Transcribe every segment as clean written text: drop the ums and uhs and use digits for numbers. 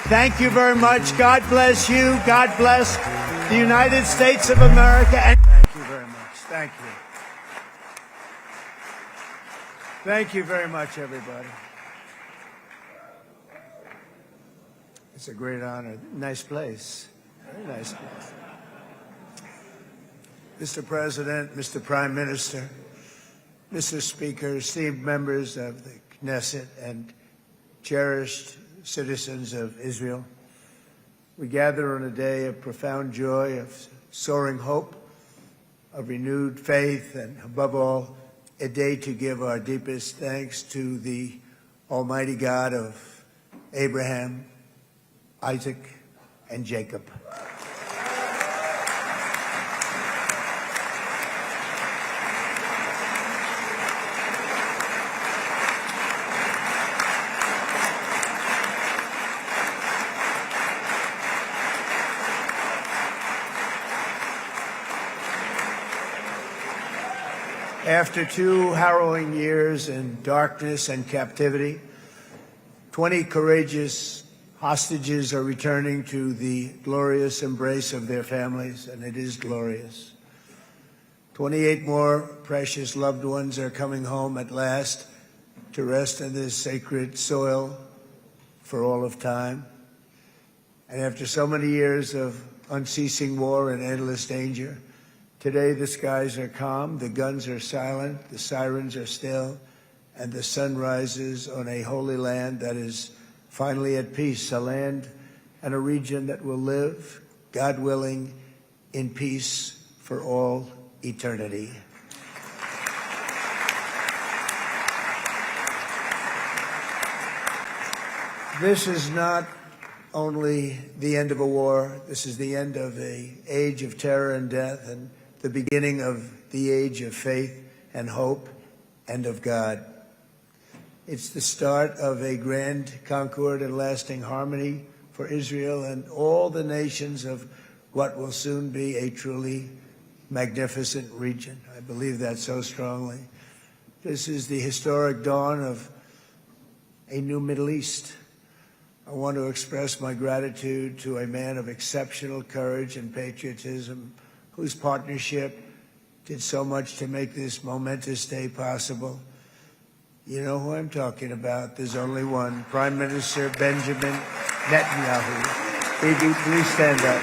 Thank you very much. God bless you. God bless the United States of America. And thank you very much. Thank you. Thank you very much, everybody. It's a great honor. Nice place. Very nice place. Mr. President, Mr. Prime Minister, Mr. Speaker, esteemed members of the Knesset and cherished citizens of Israel, we gather on a day of profound joy, of soaring hope, of renewed faith, and above all, a day to give our deepest thanks to the Almighty God of Abraham, Isaac, and Jacob. After 2 harrowing years in darkness and captivity, 20 courageous hostages are returning to the glorious embrace of their families, and it is glorious. 28 more precious loved ones are coming home at last to rest in this sacred soil for all of time. And after so many years of unceasing war and endless danger, today the skies are calm, the guns are silent, the sirens are still, and the sun rises on a holy land that is finally at peace, a land and a region that will live, God willing, in peace for all eternity. This is not only the end of a war, this is the end of an age of terror and death, and the beginning of the age of faith and hope and of God. It's the start of a grand concord and lasting harmony for Israel and all the nations of what will soon be a truly magnificent region. I believe that so strongly. This is the historic dawn of a new Middle East. I want to express my gratitude to a man of exceptional courage and patriotism, whose partnership did so much to make this momentous day possible. You know who I'm talking about. There's only one, Prime Minister Benjamin Netanyahu. Baby, please stand up.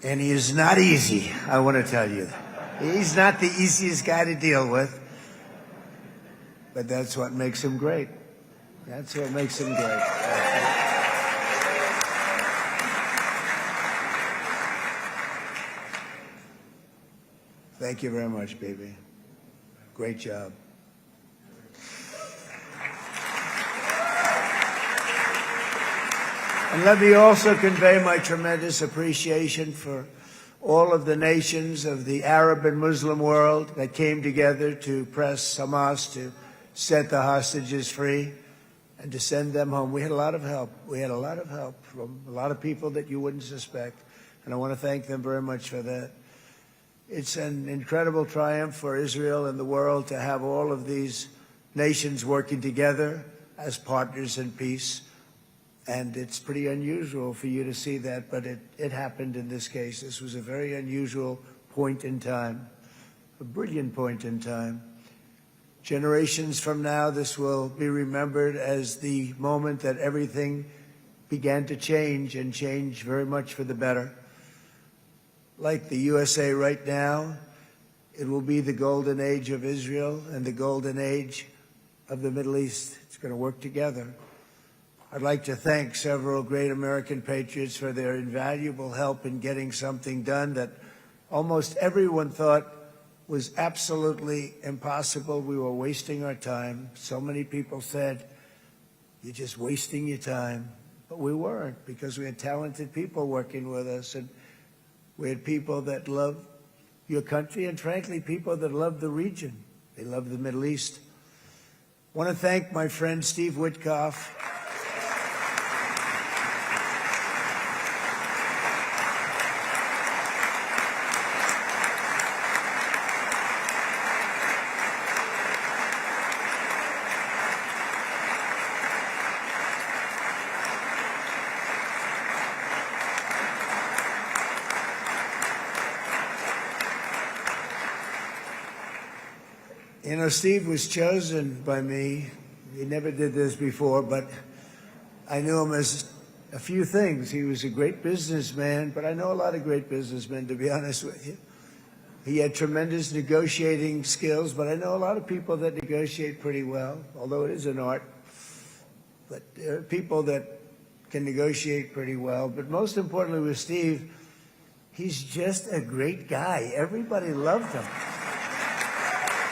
And he is not easy, I want to tell you. He's not the easiest guy to deal with, but that's what makes him great. That's what makes him great. Thank you very much, baby. Great job. And let me also convey my tremendous appreciation for all of the nations of the Arab and Muslim world that came together to press Hamas to set the hostages free and to send them home. We had a lot of help. We had a lot of help from a lot of people that you wouldn't suspect, and I want to thank them very much for that. It's an incredible triumph for Israel and the world to have all of these nations working together as partners in peace. And it's pretty unusual for you to see that, but it happened in this case. This was a very unusual point in time, a brilliant point in time. Generations from now, this will be remembered as the moment that everything began to change, and change very much for the better. Like the USA right now, it will be the golden age of Israel and the golden age of the Middle East. It's going to work together. I'd like to thank several great American patriots for their invaluable help in getting something done that almost everyone thought was absolutely impossible. We were wasting our time. So many people said, "You're just wasting your time." But we weren't, because we had talented people working with us, and we had people that love your country, and frankly, people that love the region. They love the Middle East. want to thank my friend Steve Witkoff. You know, Steve was chosen by me. He never did this before, but I knew him as a few things. He was a great businessman, but I know a lot of great businessmen, to be honest with you. He had tremendous negotiating skills, but I know a lot of people that negotiate pretty well, although it is an art. But there are people that can negotiate pretty well. But most importantly with Steve, he's just a great guy. Everybody loved him.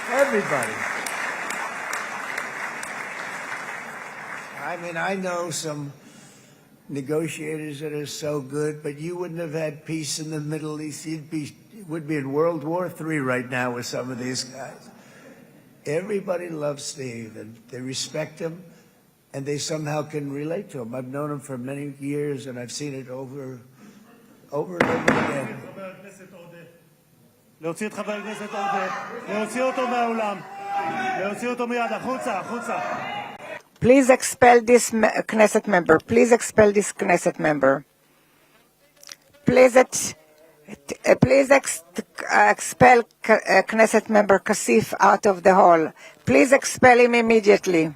Everybody. I mean, I know some negotiators that are so good, but you wouldn't have had peace in the Middle East. Would be in World War III right now with some of these guys. Everybody loves Steve, and they respect him, and they somehow can relate to him. I've known him for many years, and I've seen it over and over again. להוציא את חבר הכנסת עודה, להוציא אותו מהאולם, להוציא אותו מיד, החוצה, החוצה. Please expel this Knesset member. Please expel this Knesset member. Please expel Knesset member Kasif out of the hall. Please expel him immediately.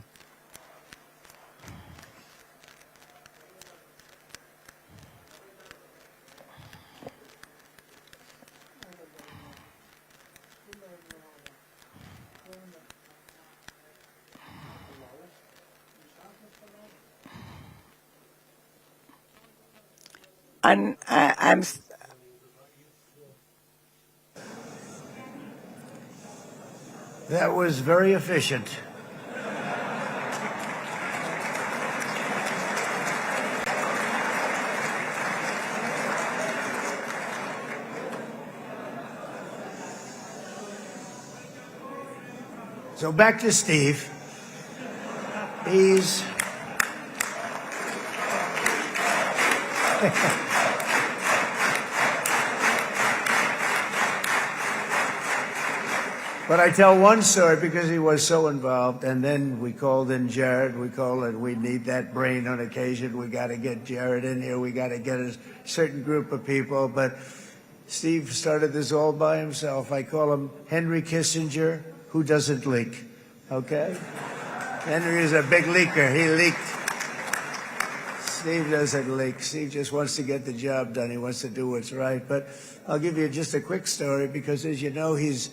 That was very efficient. So back to Steve. He's But I tell one story because he was so involved, and then we called in Jared. We need that brain on occasion. We got to get Jared in here. We got to get a certain group of people. But Steve started this all by himself. I call him Henry Kissinger, who doesn't leak. Okay? Henry is a big leaker. He leaked. Steve doesn't leak. Steve just wants to get the job done. He wants to do what's right. But I'll give you just a quick story because, as you know, he's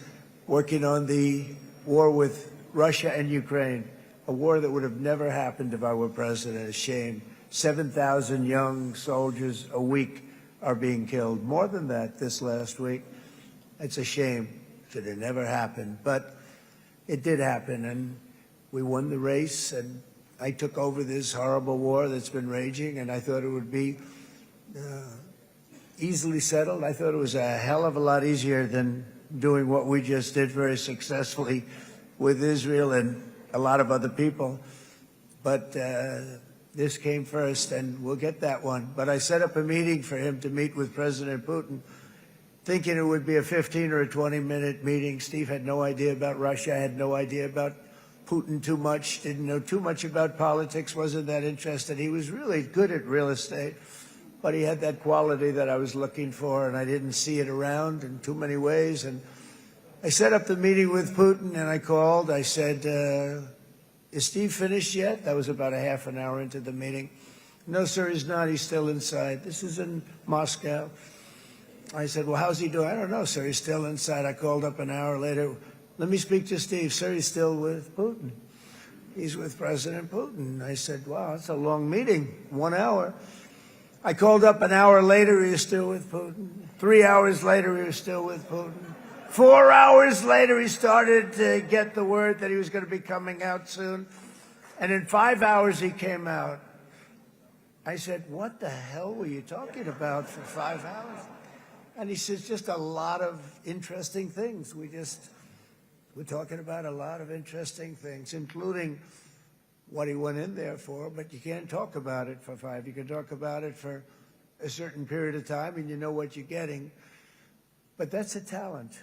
working on the war with Russia and Ukraine, a war that would have never happened if I were president. A shame. 7,000 young soldiers a week are being killed. More than that this last week. It's a shame. It should have never happened. But it did happen, and we won the race, and I took over this horrible war that's been raging, and I thought it would be easily settled. I thought it was a hell of a lot easier than doing what we just did very successfully with Israel and a lot of other people. But this came first, and we'll get that one. But I set up a meeting for him to meet with President Putin, thinking it would be a 15 or a 20-minute meeting. Steve had no idea about Russia, had no idea about Putin too much, didn't know too much about politics, wasn't that interested. He was really good at real estate, but he had that quality that I was looking for, and I didn't see it around in too many ways. And I set up the meeting with Putin, and I called. I said, is Steve finished yet? That was about a half an hour into the meeting. No, sir, he's not. He's still inside. This is in Moscow. I said, well, how's he doing? I don't know, sir. He's still inside. I called up an hour later. Let me speak to Steve. Sir, he's still with Putin. He's with President Putin. I said, wow, that's a long meeting, 1 hour. I called up an hour later, he was still with Putin. 3 hours later, he was still with Putin. 4 hours later, he started to get the word that he was going to be coming out soon. And in 5 hours, he came out. I said, what the hell were you talking about for 5 hours? And he says, just a lot of interesting things. We just we're talking about a lot of interesting things, including what he went in there for, but you can't talk about it for 5. You can talk about it for a certain period of time, and you know what you're getting. But that's a talent.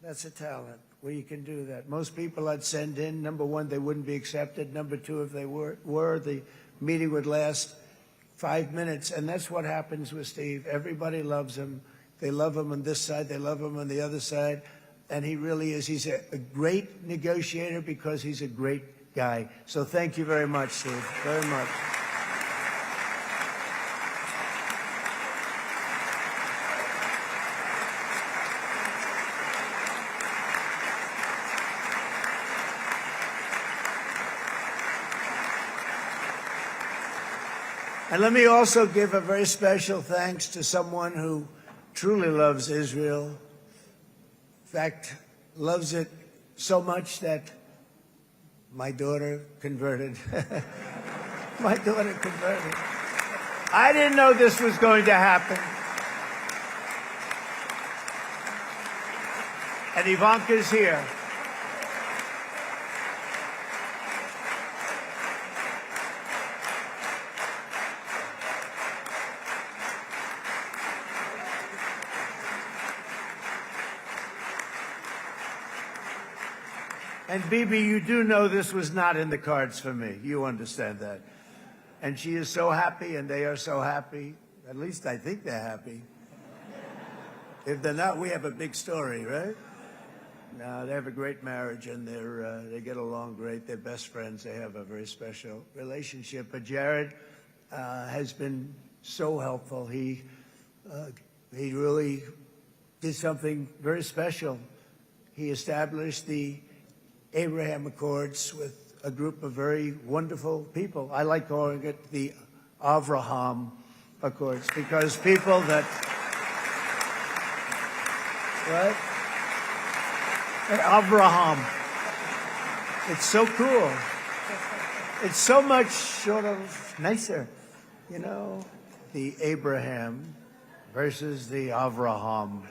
That's a talent, where you can do that. Most people I'd send in, number one, they wouldn't be accepted. Number two, if they were, the meeting would last 5 minutes, and that's what happens with Steve. Everybody loves him. They love him on this side. They love him on the other side. And he really is. He's a great negotiator because he's a great guy. So thank you very much, Steve, very much. And let me also give a very special thanks to someone who truly loves Israel. In fact, loves it so much that my daughter converted. My daughter converted. I didn't know this was going to happen. And Ivanka's here. And Bibi, you do know this was not in the cards for me. You understand that. And she is so happy, and they are so happy. At least I think they're happy. If they're not, we have a big story, right? No, they have a great marriage, and they get along great. They're best friends. They have a very special relationship. But Jared has been so helpful. He really did something very special. He established the Abraham Accords with a group of very wonderful people. I like calling it the Avraham Accords because people that, right? Avraham. It's so cool. It's so much sort of nicer, you know, the Abraham versus the Avraham.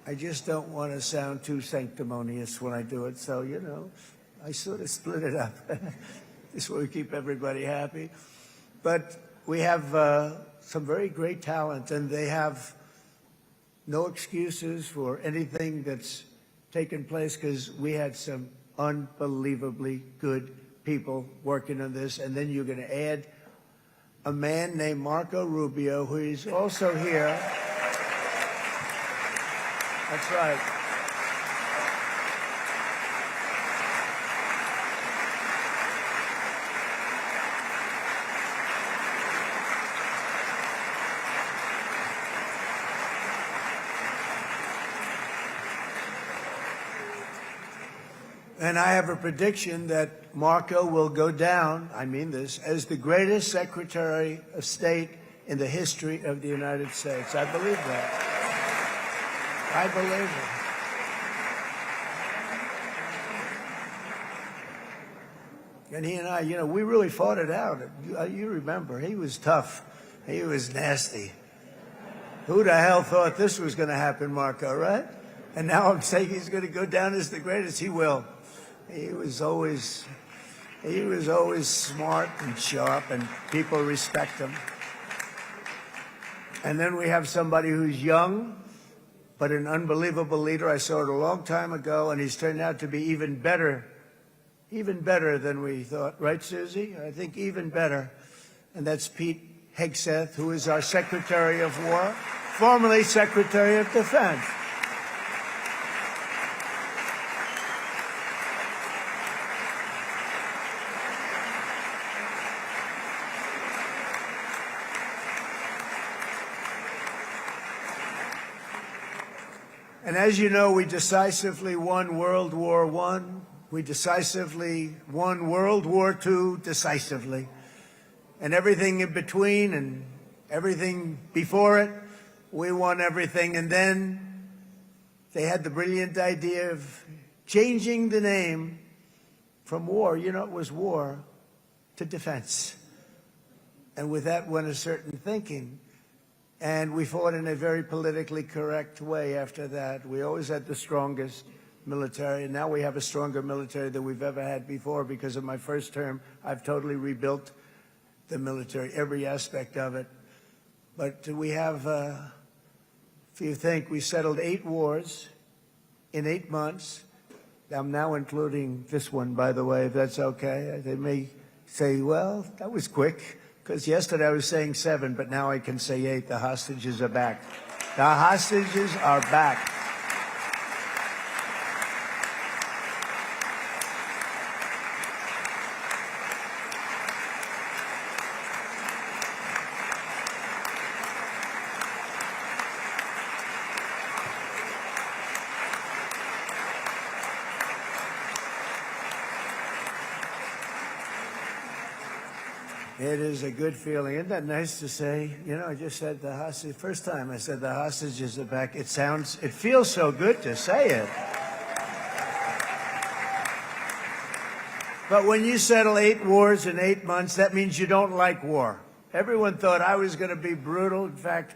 I just don't want to sound too sanctimonious when I do it, so, you know, I sort of split it up. This way we keep everybody happy. But we have some very great talent, and they have no excuses for anything that's taken place because we had some unbelievably good people working on this. And then you're going to add a man named Marco Rubio, who is also here. That's right. And I have a prediction that Marco will go down, I mean this, as the greatest Secretary of State in the history of the United States. I believe that. I believe it. And he and I, you know, we really fought it out. You remember, he was tough. He was nasty. Who the hell thought this was going to happen, Marco, right? And now I'm saying he's going to go down as the greatest. He will. He was always smart and sharp, and people respect him. And then we have somebody who's young, but an unbelievable leader. I saw it a long time ago, and he's turned out to be even better than we thought. Right, Susie? I think even better. And that's Pete Hegseth, who is our Secretary of War, formerly Secretary of Defense. And as you know, we decisively won World War I. We decisively won World War II decisively. And everything in between and everything before it, we won everything. And then they had the brilliant idea of changing the name from war, you know, it was war, to defense. And with that went a certain thinking. And we fought in a very politically correct way after that. We always had the strongest military, and now we have a stronger military than we've ever had before. Because of my first term, I've totally rebuilt the military, every aspect of it. But we have, if you think, we settled 8 wars in 8 months. I'm now including this one, by the way, if that's okay. They may say, well, that was quick, because yesterday I was saying 7, but now I can say 8. The hostages are back. The hostages are back. It is a good feeling. Isn't that nice to say? You know, I just said the hostage. First time I said the hostages are back. It feels so good to say it. But when you settle 8 wars in 8 months, that means you don't like war. Everyone thought I was going to be brutal. In fact,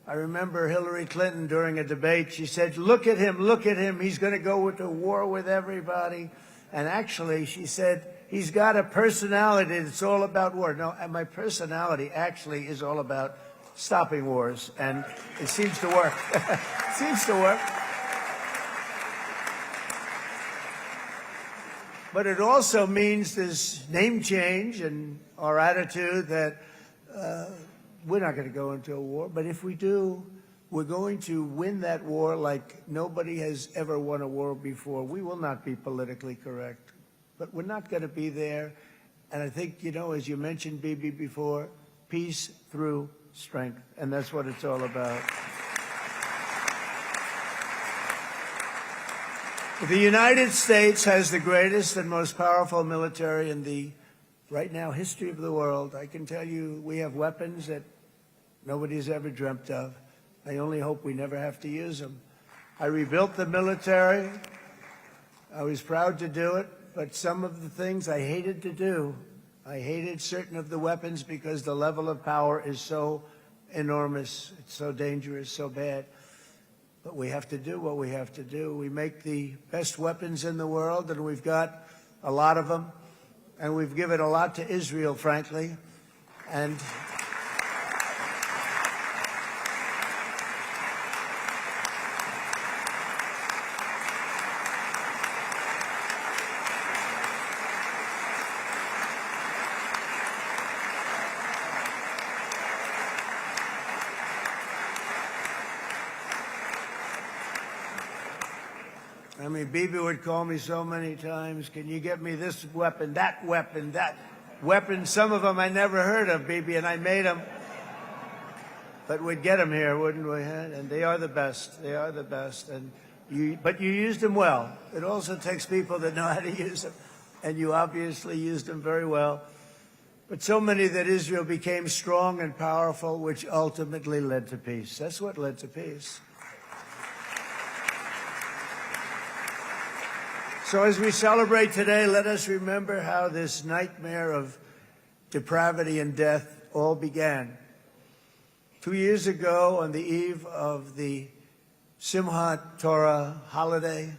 I remember Hillary Clinton during a debate, she said, look at him, he's going to go into war with everybody. And actually, she said, he's got a personality that's all about war. No, and my personality actually is all about stopping wars, and it seems to work. It seems to work. But it also means this name change and our attitude that we're not going to go into a war, but if we do, we're going to win that war like nobody has ever won a war before. We will not be politically correct, but we're not going to be there. And I think, you know, as you mentioned, Bibi, before, peace through strength, and that's what it's all about. The United States has the greatest and most powerful military in the, right now, history of the world. I can tell you we have weapons that nobody's ever dreamt of. I only hope we never have to use them. I rebuilt the military. I was proud to do it, but some of the things I hated to do. I hated certain of the weapons because the level of power is so enormous. It's so dangerous, so bad. But we have to do what we have to do. We make the best weapons in the world, and we've got a lot of them. And we've given a lot to Israel, frankly. And I mean, Bibi would call me so many times, can you get me this weapon, that weapon, that weapon? Some of them I never heard of, Bibi, and I made them. But we'd get them here, wouldn't we? And they are the best. They are the best. But you used them well. It also takes people that know how to use them. And you obviously used them very well. But so many that Israel became strong and powerful, which ultimately led to peace. That's what led to peace. So as we celebrate today, let us remember how this nightmare of depravity and death all began. 2 years ago, on the eve of the Simchat Torah holiday,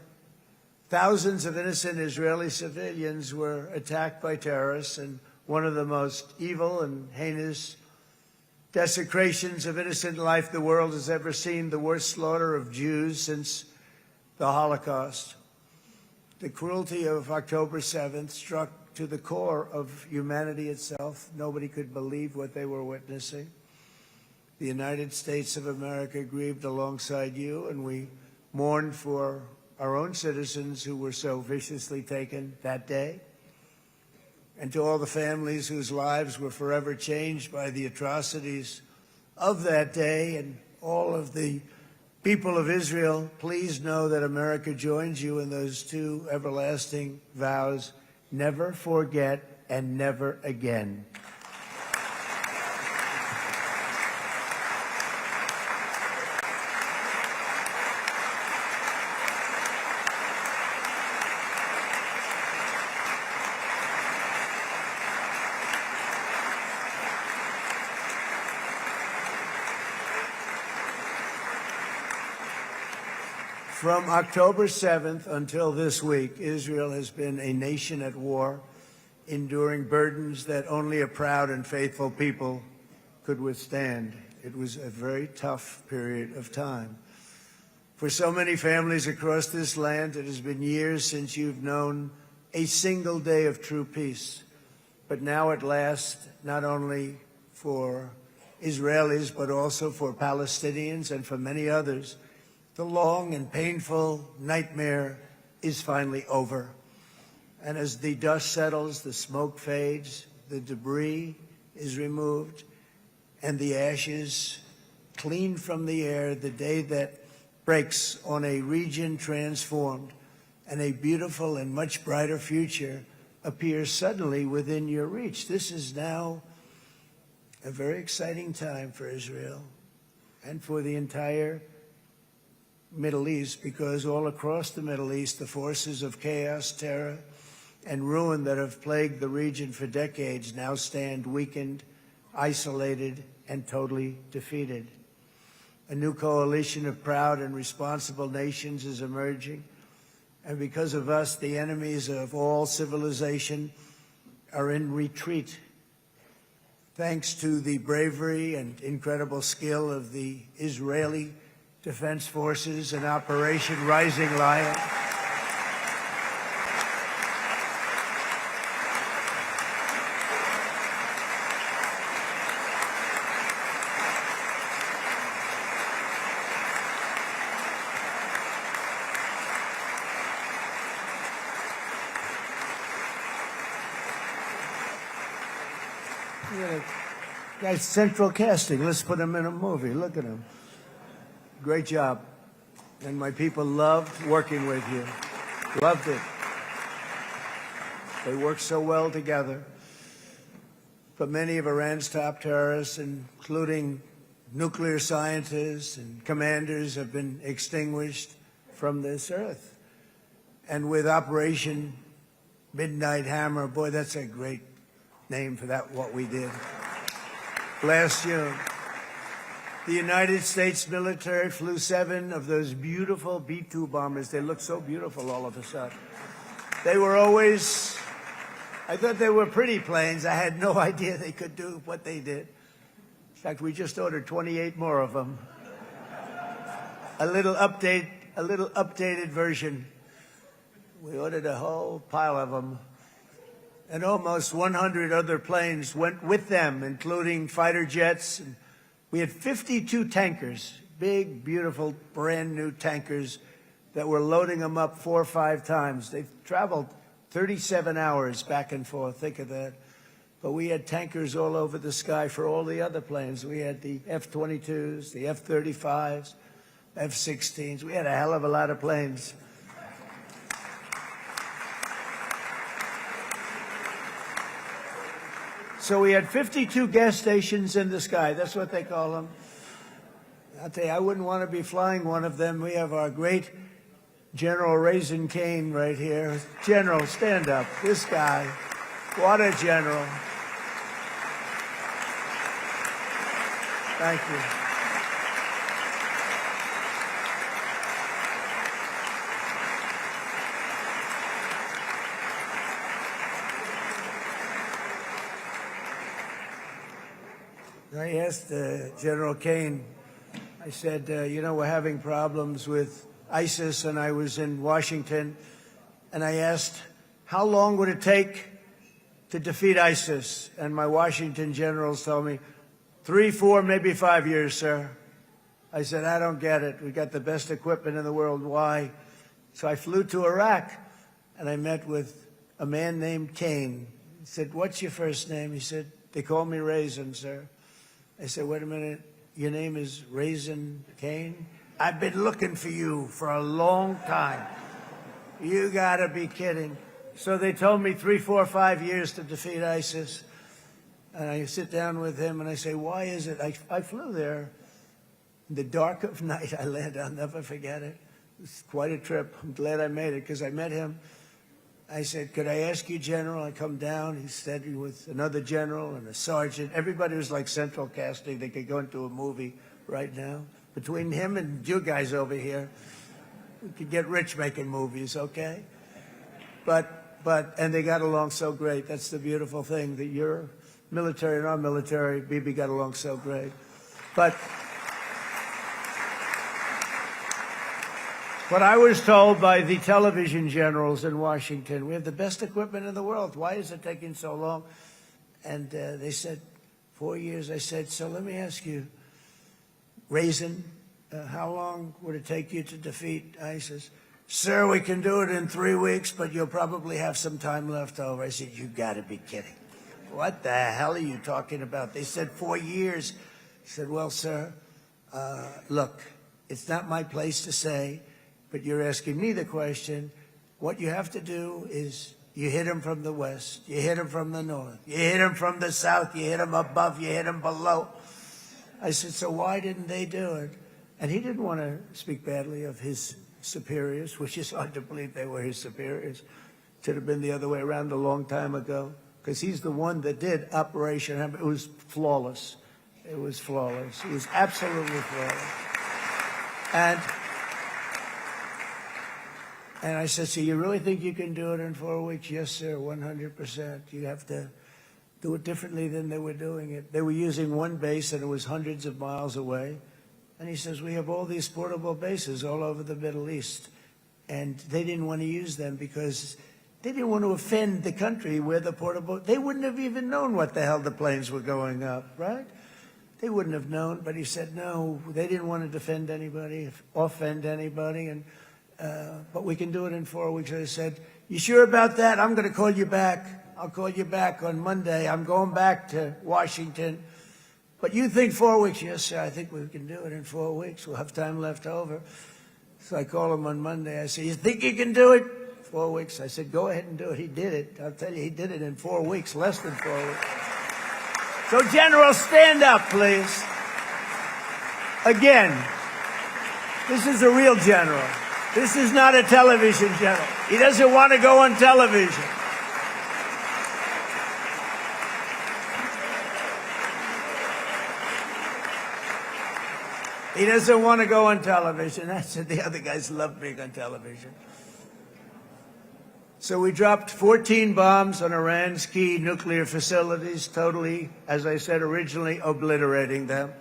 thousands of innocent Israeli civilians were attacked by terrorists, and one of the most evil and heinous desecrations of innocent life the world has ever seen, the worst slaughter of Jews since the Holocaust. The cruelty of October 7th struck to the core of humanity itself. Nobody could believe what they were witnessing. The United States of America grieved alongside you, and we mourned for our own citizens who were so viciously taken that day. And to all the families whose lives were forever changed by the atrocities of that day, and all of the people of Israel, please know that America joins you in those two everlasting vows: never forget and never again. From October 7th until this week, Israel has been a nation at war, enduring burdens that only a proud and faithful people could withstand. It was a very tough period of time. For so many families across this land, it has been years since you've known a single day of true peace. But now at last, not only for Israelis, but also for Palestinians and for many others, the long and painful nightmare is finally over. And as the dust settles, the smoke fades, the debris is removed, and the ashes cleaned from the air, the day that breaks on a region transformed and a beautiful and much brighter future appears suddenly within your reach. This is now a very exciting time for Israel and for the entire Middle East, because all across the Middle East, the forces of chaos, terror, and ruin that have plagued the region for decades now stand weakened, isolated, and totally defeated. A new coalition of proud and responsible nations is emerging, and because of us, the enemies of all civilization are in retreat. Thanks to the bravery and incredible skill of the Israeli Defense Forces and Operation Rising Lion, guy's central casting. Let's put him in a movie. Look at him. Great job. And my people loved working with you. Loved it. They worked so well together. But many of Iran's top terrorists, including nuclear scientists and commanders, have been extinguished from this earth. And with Operation Midnight Hammer, boy, that's a great name for that, what we did. Last June, the United States military flew 7 of those beautiful B-2 bombers. They look so beautiful all of a sudden. They were always, I thought they were pretty planes. I had no idea they could do what they did. In fact, we just ordered 28 more of them. A little updated version. We ordered a whole pile of them. And almost 100 other planes went with them, including fighter jets. And we had 52 tankers, big, beautiful, brand new tankers that were loading them up 4 or 5 times. They traveled 37 hours back and forth. Think of that. But we had tankers all over the sky for all the other planes. We had the F-22s, the F-35s, F-16s. We had a hell of a lot of planes. So we had 52 gas stations in the sky. That's what they call them. I'll tell you, I wouldn't want to be flying one of them. We have our great General Raisin Cain right here. General, stand up. This guy. What a general. Thank you. I asked General Cain, I said, you know, we're having problems with ISIS, and I was in Washington, and I asked, how long would it take to defeat ISIS? And my Washington generals told me, 3, 4, maybe 5 years, sir. I said, I don't get it. We got the best equipment in the world. Why? So I flew to Iraq, and I met with a man named Cain. He said, what's your first name? He said, they call me Raisin, sir. I said, wait a minute, your name is Raisin Cain? I've been looking for you for a long time. You gotta be kidding. So they told me 3, 4, 5 years to defeat ISIS. And I sit down with him and I say, why is it? I flew there in the dark of night. I landed, I'll never forget it. It was quite a trip. I'm glad I made it because I met him. I said, could I ask you, General? I come down. He said with another general and a sergeant. Everybody was like central casting. They could go into a movie right now. Between him and you guys over here, We could get rich making movies, okay? And they got along so great. That's the beautiful thing, that your military and our military, Bibi, got along so great. But I was told by the television generals in Washington, we have the best equipment in the world. Why is it taking so long? And they said, 4 years. I said, so let me ask you, Raisin, how long would it take you to defeat ISIS? Sir, we can do it in 3 weeks, but you'll probably have some time left over. I said, you got to be kidding. What the hell are you talking about? They said 4 years. I said, well, sir, look, it's not my place to say, but you're asking me the question. What you have to do is you hit him from the west, you hit him from the north, you hit him from the south, you hit him above, you hit him below. I said, so why didn't they do it? And he didn't want to speak badly of his superiors, which is hard to believe they were his superiors. Should have been the other way around a long time ago, because he's the one that did Operation Hammer. It was flawless. It was flawless. It was absolutely flawless. And I said, so you really think you can do it in 4 weeks? Yes, sir, 100%. You have to do it differently than they were doing it. They were using one base, and it was hundreds of miles away. And he says, we have all these portable bases all over the Middle East. And they didn't want to use them because they didn't want to offend the country where the portable... They wouldn't have even known what the hell the planes were going up, right? They wouldn't have known. But he said, no, they didn't want to defend anybody, offend anybody. And but we can do it in 4 weeks. I said, you sure about that? I'm going to call you back. I'll call you back on Monday. I'm going back to Washington. But you think 4 weeks? Yes, sir, I think we can do it in 4 weeks. We'll have time left over. So I called him on Monday. I said, you think you can do it? 4 weeks. I said, go ahead and do it. He did it. I'll tell you, he did it in 4 weeks, less than 4 weeks. So, General, stand up, please. Again, this is a real general. This is not a television general. He doesn't want to go on television. He doesn't want to go on television. I said the other guys love being on television. So we dropped 14 bombs on Iran's key nuclear facilities, totally, as I said originally, obliterating them.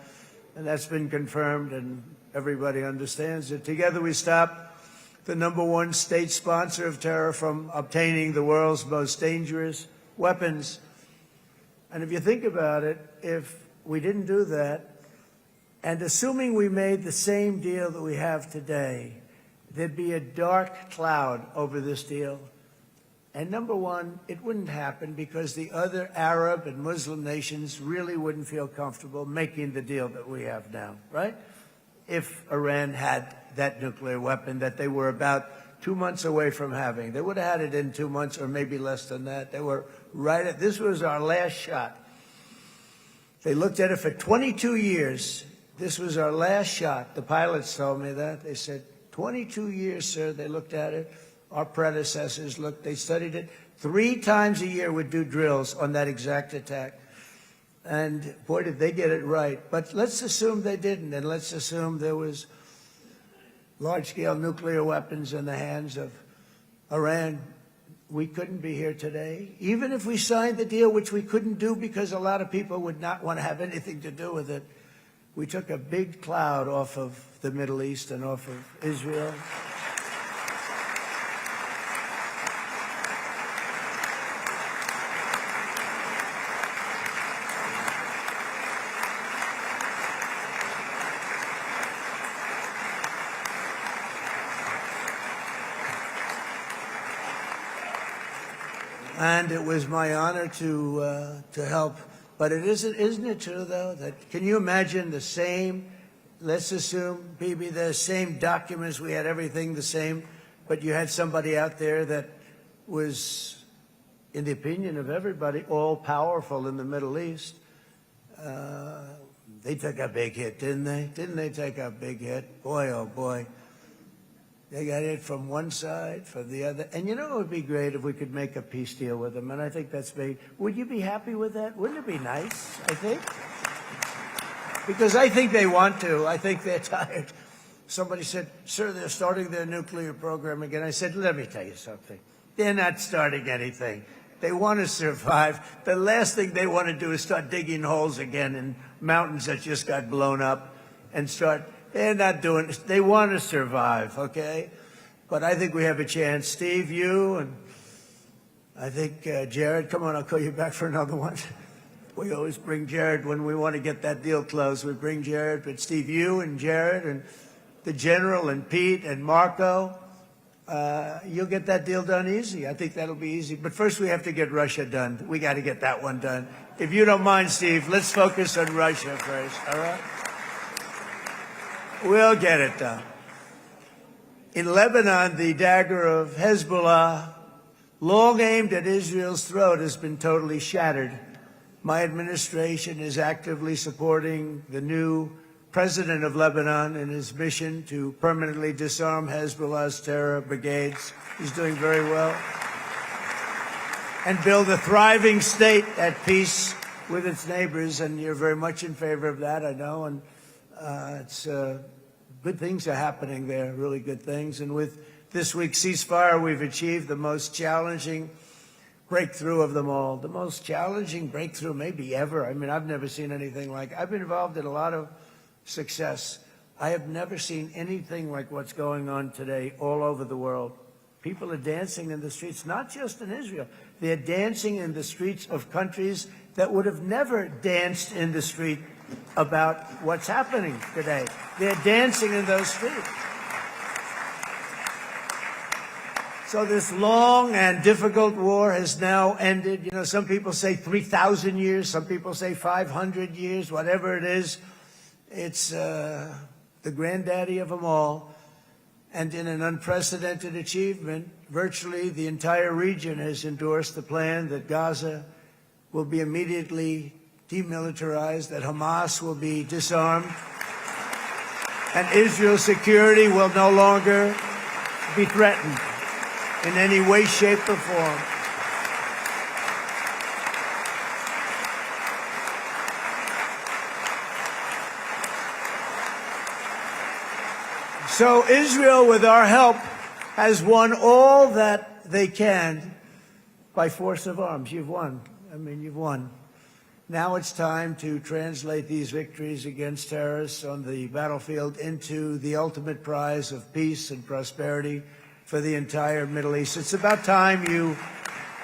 And that's been confirmed, and everybody understands it. Together we stopped the #1 state sponsor of terror from obtaining the world's most dangerous weapons. And if you think about it, if we didn't do that, and assuming we made the same deal that we have today, there'd be a dark cloud over this deal. And #1, it wouldn't happen because the other Arab and Muslim nations really wouldn't feel comfortable making the deal that we have now, right? If Iran had that nuclear weapon that they were about 2 months away from having. They would have had it in 2 months or maybe less than that. They were right at, this was our last shot. They looked at it for 22 years. This was our last shot. The pilots told me that. They said, 22 years, sir. They looked at it. Our predecessors looked. They studied it. 3 times a year would do drills on that exact attack. And boy, did they get it right. But let's assume they didn't, and let's assume there was large-scale nuclear weapons in the hands of Iran. We couldn't be here today. Even if we signed the deal, which we couldn't do because a lot of people would not want to have anything to do with it, we took a big cloud off of the Middle East and off of Israel. And it was my honor to help. But isn't it true, though, that can you imagine the same, let's assume, Bibi, the same documents, we had everything the same, but you had somebody out there that was, in the opinion of everybody, all-powerful in the Middle East. They took a big hit, didn't they? Didn't they take a big hit? Boy, oh boy. They got hit from one side, from the other. And you know it would be great if we could make a peace deal with them, and I think that's big. Would you be happy with that? Wouldn't it be nice, I think? Because I think they want to. I think they're tired. somebody said, sir, they're starting their nuclear program again. I said, let me tell you something. They're not starting anything. They want to survive. The last thing they want to do is start digging holes again in mountains that just got blown up and they're not doing this. They want to survive, okay? But I think we have a chance. Steve, you, and I think Jared, come on, I'll call you back for another one. We always bring Jared when we want to get that deal closed. We bring Jared, but Steve, you and Jared and the General and Pete and Marco, you'll get that deal done easy. I think that'll be easy. But first we have to get Russia done. We got to get that one done. If you don't mind, Steve, let's focus on Russia first, all right? We'll get it done. In Lebanon, the dagger of Hezbollah, long aimed at Israel's throat, has been totally shattered. My administration is actively supporting the new president of Lebanon in his mission to permanently disarm Hezbollah's terror brigades. He's doing very well. And build a thriving state at peace with its neighbors. And you're very much in favor of that, I know. And it's good things are happening there, really good things. And with this week's ceasefire, we've achieved the most challenging breakthrough of them all. The most challenging breakthrough maybe ever. I mean, I've never seen anything like it. I've been involved in a lot of success. I have never seen anything like what's going on today all over the world. People are dancing in the streets, not just in Israel. They're dancing in the streets of countries that would have never danced in the street about what's happening today. They're dancing in those streets. So this long and difficult war has now ended. You know, some people say 3,000 years, some people say 500 years, whatever it is. It's the granddaddy of them all. And in an unprecedented achievement, virtually the entire region has endorsed the plan that Gaza will be immediately demilitarized, that Hamas will be disarmed, and Israel's security will no longer be threatened in any way, shape, or form. So Israel, with our help, has won all that they can by force of arms. You've won. I mean, you've won. Now it's time to translate these victories against terrorists on the battlefield into the ultimate prize of peace and prosperity for the entire Middle East. It's about time you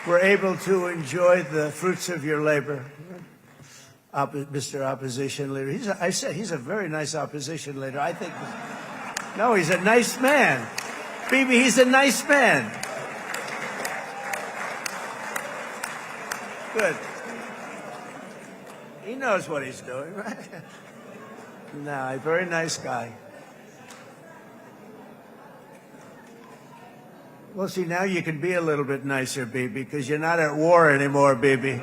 were able to enjoy the fruits of your labor. Mr. Opposition Leader. I said he's a very nice opposition leader. I think, no, he's a nice man. Bibi, he's a nice man. Good. He knows what he's doing, right? No, a very nice guy. Well, see, now you can be a little bit nicer, Bibi, because you're not at war anymore, Bibi.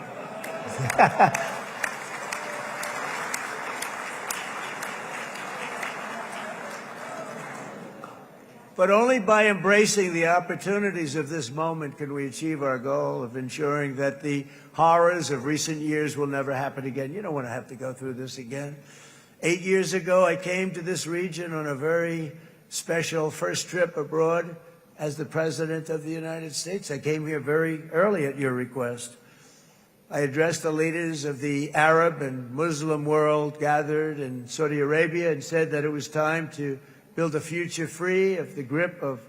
But only by embracing the opportunities of this moment can we achieve our goal of ensuring that the horrors of recent years will never happen again. You don't want to have to go through this again. 8 years ago, I came to this region on a very special first trip abroad as the President of the United States. I came here very early at your request. I addressed the leaders of the Arab and Muslim world gathered in Saudi Arabia and said that it was time to build a future free of the grip of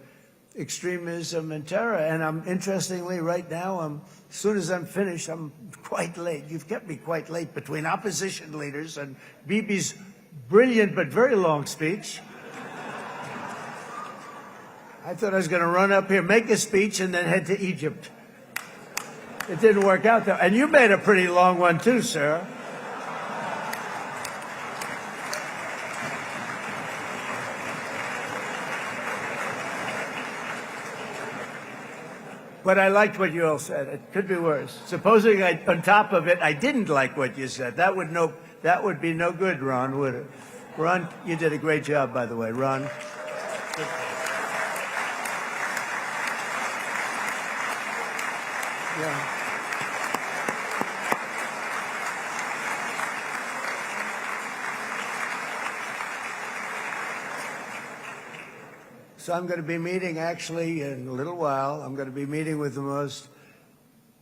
extremism and terror. And interestingly, right now, as soon as I'm finished, I'm quite late. You've kept me quite late between opposition leaders and Bibi's brilliant but very long speech. I thought I was going to run up here, make a speech, and then head to Egypt. It didn't work out, though. And you made a pretty long one, too, sir. But I liked what you all said. It could be worse. Supposing on top of it, I didn't like what you said. That would be no good, Ron, would it? Ron, you did a great job, by the way, Ron. Yeah. So I'm going to be meeting, actually, in a little while, I'm going to be meeting with the most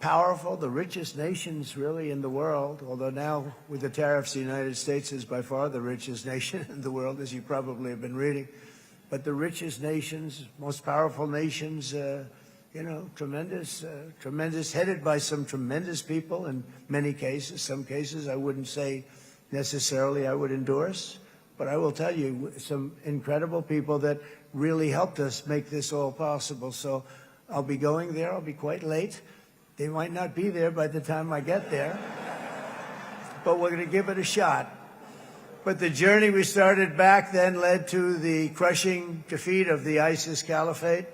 powerful, the richest nations, really, in the world, although now, with the tariffs, the United States is by far the richest nation in the world, as you probably have been reading. But the richest nations, most powerful nations, tremendous, headed by some tremendous people in many cases. Some cases I wouldn't say necessarily I would endorse, but I will tell you some incredible people that really helped us make this all possible. So I'll be going there. I'll be quite late. They might not be there by the time I get there, but we're going to give it a shot. But the journey we started back then led to the crushing defeat of the ISIS caliphate,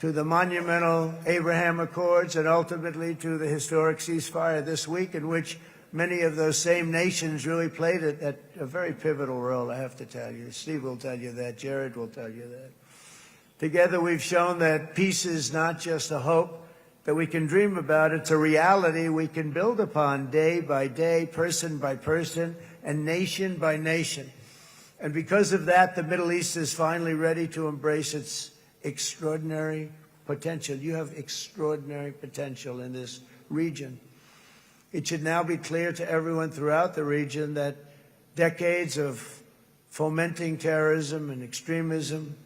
to the monumental Abraham Accords, and ultimately to the historic ceasefire this week, in which many of those same nations really played a very pivotal role, I have to tell you. Steve will tell you that. Jared will tell you that. Together we've shown that peace is not just a hope that we can dream about. It's a reality we can build upon day by day, person by person, and nation by nation. And because of that, the Middle East is finally ready to embrace its extraordinary potential. You have extraordinary potential in this region. It should now be clear to everyone throughout the region that decades of fomenting terrorism and extremism,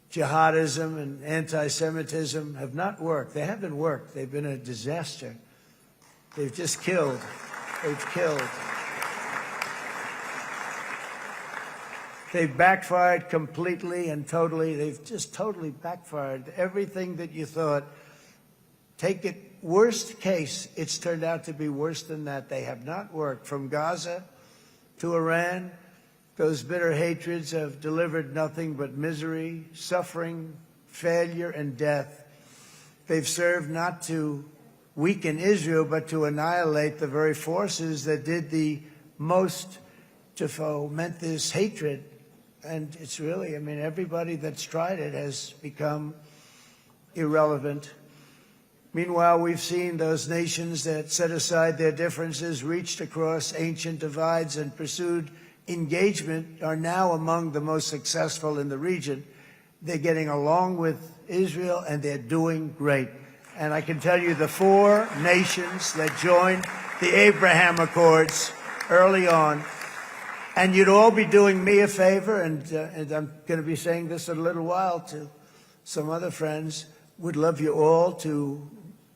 jihadism and anti-Semitism have not worked. They haven't worked. They've been a disaster. They've just killed. They've killed. They've backfired completely and totally. They've just totally backfired. Everything that you thought, take it worst case, it's turned out to be worse than that. They have not worked. From Gaza to Iran, those bitter hatreds have delivered nothing but misery, suffering, failure, and death. They've served not to weaken Israel, but to annihilate the very forces that did the most to foment this hatred. And it's really, everybody that's tried it has become irrelevant. Meanwhile, we've seen those nations that set aside their differences, reached across ancient divides, and pursued engagement are now among the most successful in the region. They're getting along with Israel, and they're doing great. And I can tell you the 4 nations that joined the Abraham Accords early on, and you'd all be doing me a favor, and I'm going to be saying this in a little while to some other friends, would love you all to,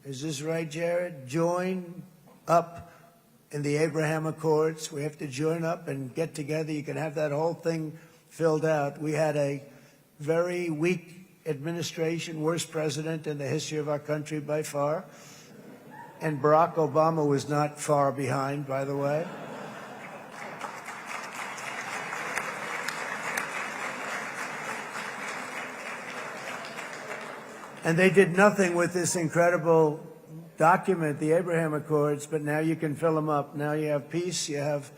is this right, Jared? Join up in the Abraham Accords. We have to join up and get together. You can have that whole thing filled out. We had a very weak administration, worst president in the history of our country by far. And Barack Obama was not far behind, by the way. And they did nothing with this incredible document, the Abraham Accords, but now you can fill them up. Now you have peace. You have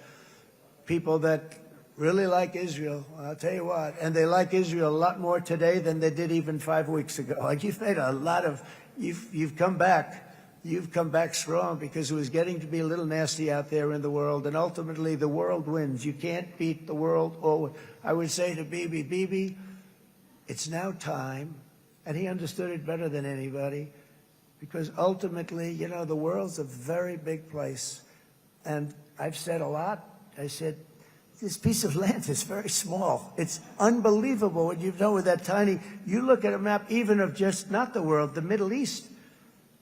people that really like Israel. I'll tell you what, and they like Israel a lot more today than they did even 5 weeks ago. Like, you've made a lot of, you've come back. You've come back strong, because it was getting to be a little nasty out there in the world, and ultimately the world wins. You can't beat the world. Or I would say to Bibi, it's now time. And he understood it better than anybody, because ultimately, the world's a very big place. And I've said a lot. I said, this piece of land is very small. It's unbelievable what you've done with that tiny, you look at a map even of just not the world, the Middle East,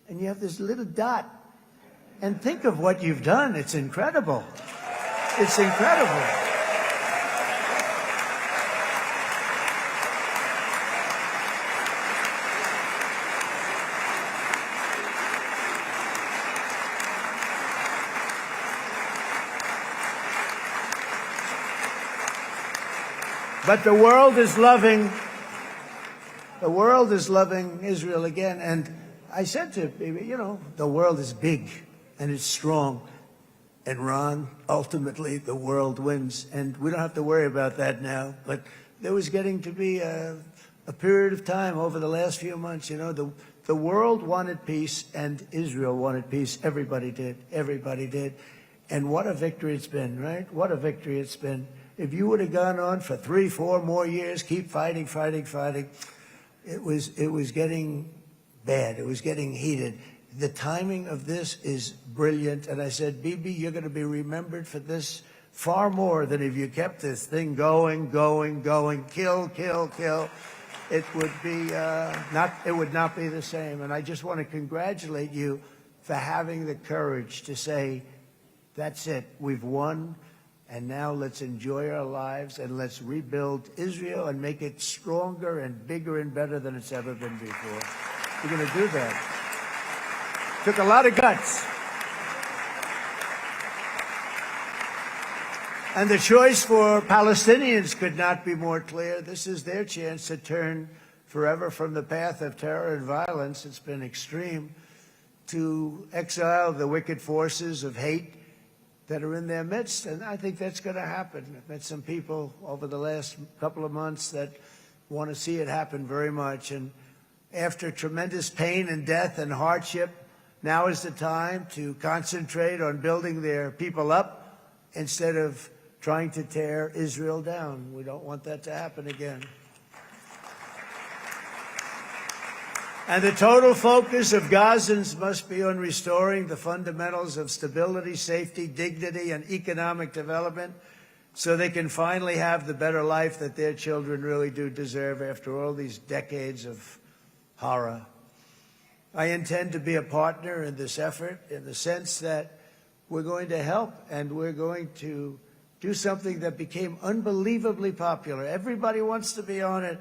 and you have this little dot. And think of what you've done. It's incredible. It's incredible. But the world is loving Israel again. And I said to him, the world is big and it's strong. And Ron, ultimately, the world wins. And we don't have to worry about that now. But there was getting to be a period of time over the last few months, the world wanted peace and Israel wanted peace. Everybody did. Everybody did. And what a victory it's been, right? What a victory it's been. if you would have gone on for 3, 4 more years, keep fighting, it was getting bad. It was getting heated. The timing of this is brilliant. And I said, Bibi, you're going to be remembered for this far more than if you kept this thing going, kill. It would be it would not be the same. And I just want to congratulate you for having the courage to say, that's it, we've won, and now let's enjoy our lives and let's rebuild Israel and make it stronger and bigger and better than it's ever been before. We're going to do that. Took a lot of guts. And the choice for Palestinians could not be more clear. This is their chance to turn forever from the path of terror and violence. It's been extreme, to exile the wicked forces of hate that are in their midst. And I think that's going to happen. I've met some people over the last couple of months that want to see it happen very much. And after tremendous pain and death and hardship, now is the time to concentrate on building their people up instead of trying to tear Israel down. We don't want that to happen again. And the total focus of Gazans must be on restoring the fundamentals of stability, safety, dignity, and economic development so they can finally have the better life that their children really do deserve after all these decades of horror. I intend to be a partner in this effort in the sense that we're going to help and we're going to do something that became unbelievably popular. Everybody wants to be on it.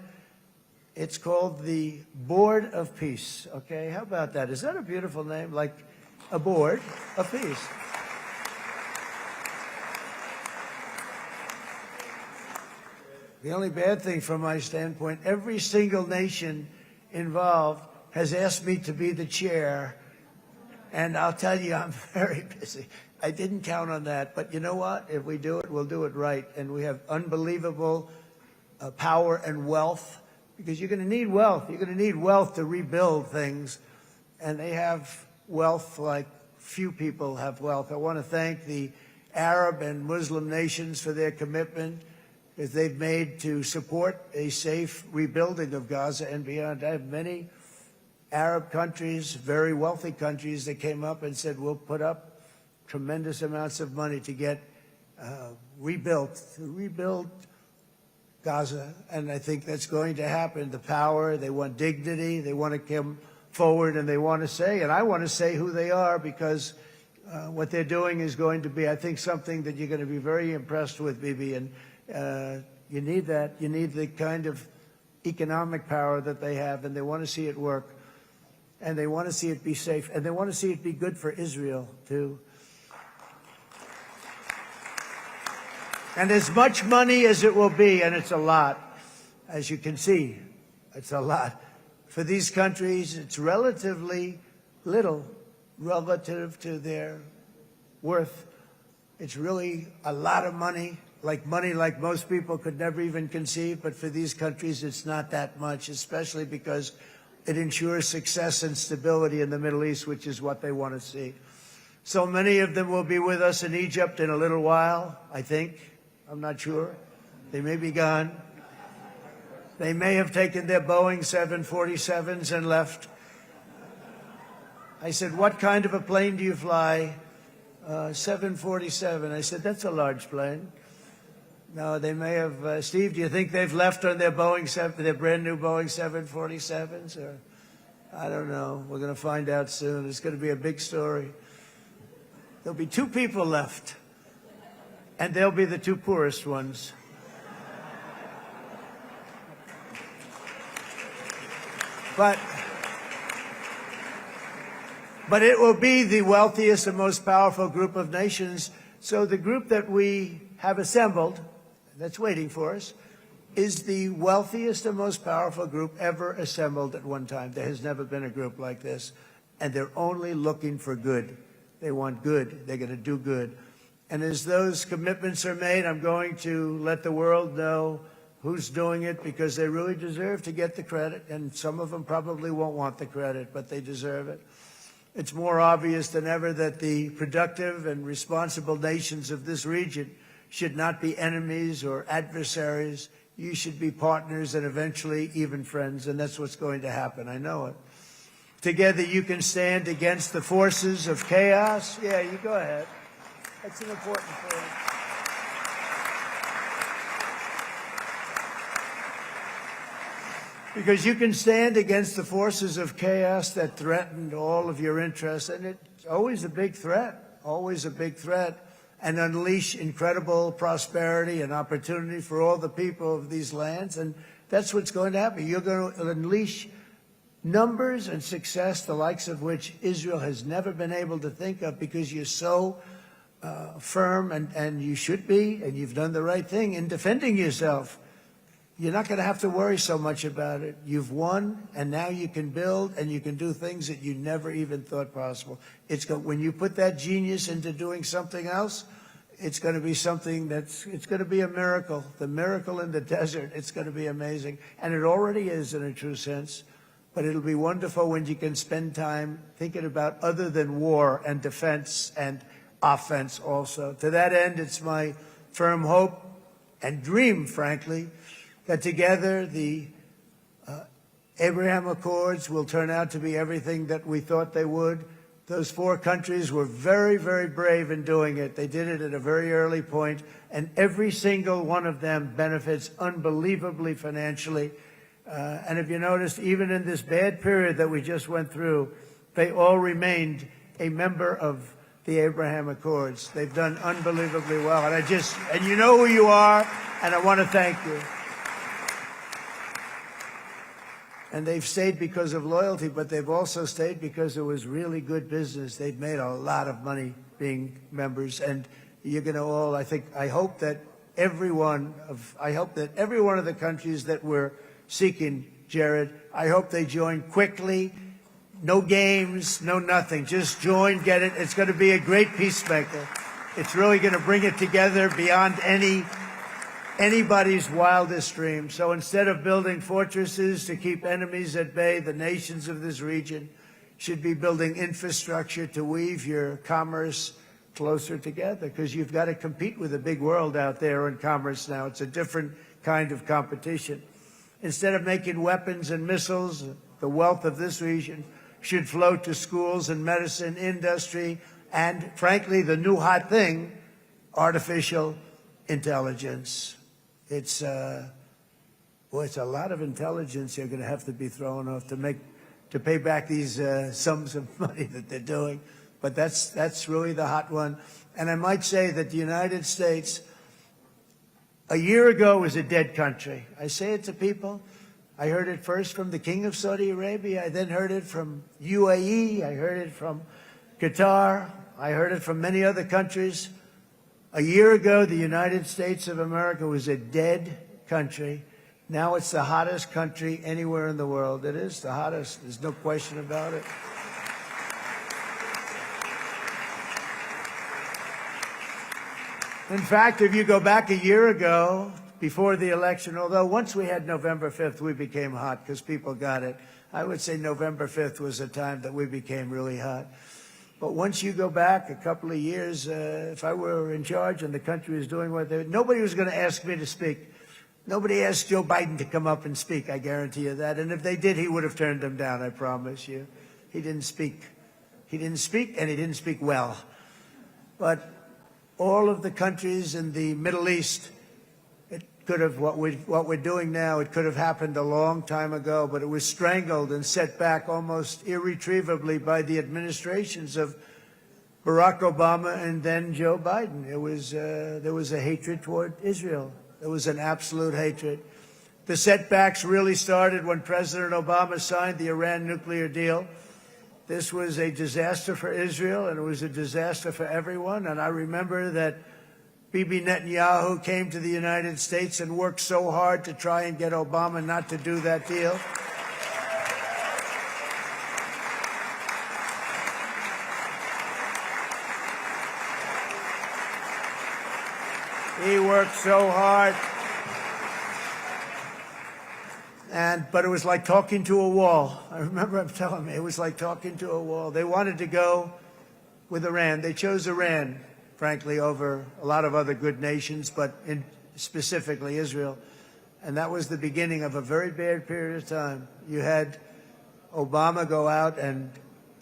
It's called the Board of Peace, okay? How about that? Is that a beautiful name? Like a board of peace. The only bad thing from my standpoint, every single nation involved has asked me to be the chair, and I'll tell you, I'm very busy. I didn't count on that, but you know what? If we do it, we'll do it right, and we have unbelievable power and wealth, because you're going to need wealth. You're going to need wealth to rebuild things, and they have wealth like few people have wealth. I want to thank the Arab and Muslim nations for their commitment that they've made to support a safe rebuilding of Gaza and beyond. I have many Arab countries, very wealthy countries, that came up and said, we'll put up tremendous amounts of money to get rebuild Gaza. And I think that's going to happen. The power, they want dignity, they want to come forward, and they want to say, and I want to say who they are, because what they're doing is going to be, I think, something that you're going to be very impressed with, Bibi. And you need that. You need the kind of economic power that they have, and they want to see it work. And they want to see it be safe, and they want to see it be good for Israel, too. And as much money as it will be, and it's a lot, as you can see, it's a lot. For these countries, it's relatively little relative to their worth. It's really a lot of money like most people could never even conceive, but for these countries, it's not that much, especially because it ensures success and stability in the Middle East, which is what they want to see. So many of them will be with us in Egypt in a little while, I think. I'm not sure. They may be gone. They may have taken their Boeing 747s and left. I said, what kind of a plane do you fly? 747. I said, that's a large plane. No, they may have. Steve, do you think they've left on their their brand new Boeing 747s? Or I don't know. We're going to find out soon. It's going to be a big story. There'll be 2 people left, and they'll be the 2 poorest ones. But it will be the wealthiest and most powerful group of nations. So the group that we have assembled, that's waiting for us, is the wealthiest and most powerful group ever assembled at one time. There has never been a group like this. And they're only looking for good. They want good. They're going to do good. And as those commitments are made, I'm going to let the world know who's doing it, because they really deserve to get the credit. And some of them probably won't want the credit, but they deserve it. It's more obvious than ever that the productive and responsible nations of this region should not be enemies or adversaries. You should be partners and eventually even friends, and that's what's going to happen. I know it. Together you can stand against the forces of chaos. Yeah, you go ahead. That's an important point. Because you can stand against the forces of chaos that threatened all of your interests, and it's always a big threat, and unleash incredible prosperity and opportunity for all the people of these lands, and that's what's going to happen. You're going to unleash numbers and success, the likes of which Israel has never been able to think of, because you're so firm, and you should be, and you've done the right thing in defending yourself. You're not going to have to worry so much about it. You've won, and now you can build, and you can do things that you never even thought possible. When you put that genius into doing something else, it's going to be something it's going to be a miracle. The miracle in the desert, it's going to be amazing. And it already is in a true sense. But it'll be wonderful when you can spend time thinking about other than war and defense and offense also. To that end, it's my firm hope and dream, frankly, that together the Abraham Accords will turn out to be everything that we thought they would. Those 4 countries were very, very brave in doing it. They did it at a very early point, and every single one of them benefits unbelievably financially. And if you noticed, even in this bad period that we just went through, they all remained a member of the Abraham Accords. They've done unbelievably well. And you know who you are, and I want to thank you. And they've stayed because of loyalty, but they've also stayed because it was really good business. They've made a lot of money being members, and you're going to all, I hope that every one of the countries that we're seeking, Jared, I hope they join quickly. No games, no nothing. Just join, get it. It's going to be a great peacemaker. It's really going to bring it together beyond anybody's wildest dream. So instead of building fortresses to keep enemies at bay, the nations of this region should be building infrastructure to weave your commerce closer together, because you've got to compete with the big world out there in commerce now. It's a different kind of competition. Instead of making weapons and missiles, the wealth of this region should flow to schools and medicine, industry, and, frankly, the new hot thing, artificial intelligence. It's a lot of intelligence you're going to have to be thrown off to pay back these sums of money that they're doing. But that's really the hot one. And I might say that the United States, a year ago, was a dead country. I say it to people. I heard it first from the King of Saudi Arabia. I then heard it from UAE. I heard it from Qatar. I heard it from many other countries. A year ago, the United States of America was a dead country. Now it's the hottest country anywhere in the world. It is the hottest. There's no question about it. In fact, if you go back a year ago, before the election, although once we had November 5th, we became hot because people got it. I would say November 5th was a time that we became really hot. But once you go back a couple of years, if I were in charge and the country was doing what they, nobody was going to ask me to speak. Nobody asked Joe Biden to come up and speak, I guarantee you that. And if they did, he would have turned them down, I promise you. He didn't speak. He didn't speak, and he didn't speak well. But all of the countries in the Middle East, it could have, what we're doing now, it could have happened a long time ago, but it was strangled and set back almost irretrievably by the administrations of Barack Obama and then Joe Biden. It was, there was a hatred toward Israel. There was an absolute hatred. The setbacks really started when President Obama signed the Iran nuclear deal. This was a disaster for Israel, and it was a disaster for everyone. And I remember that Bibi Netanyahu came to the United States and worked so hard to try and get Obama not to do that deal. He worked so hard. But it was like talking to a wall. I remember him telling me it was like talking to a wall. They wanted to go with Iran. They chose Iran frankly, over a lot of other good nations, but specifically Israel. And that was the beginning of a very bad period of time. You had Obama go out, and